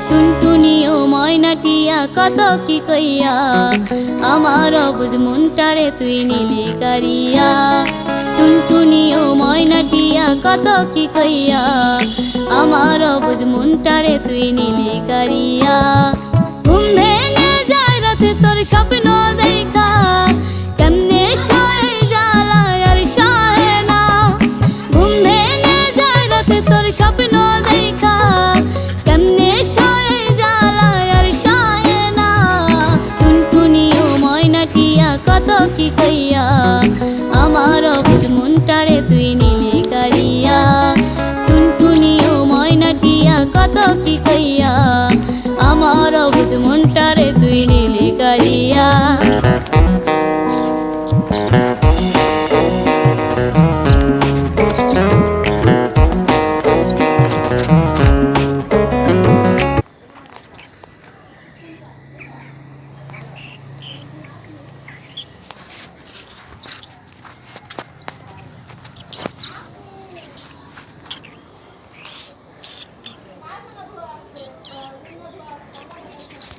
টুনটুনি ও ময়নাটিয়া কত কি কইয়া আমার অবুঝ মনটারে তুই নিলি কারিয়া। টুনটুনি ও ময়নাটিয়া কত কি কইয়া আমার অবুঝ মনটারে তুই নিলি কারিয়া। ঘুম ভেঙে যায় রাতে তোর স্বপ্ন দেখা, কেমনে সয়ে জ্বালা আর সহে না। ঘুম ভেঙে যায় রাতে তোর স্বপ্ন দেখা, কেমনে সয়ে জ্বালা আর সহে না। টুনটুনি ও ময়নাটিয়া কত কি কইয়া আমার অবুঝ মনটারে তুই নিলি কারিয়া। টুনটুনি ও ময়নাটিয়া কত কি কইয়া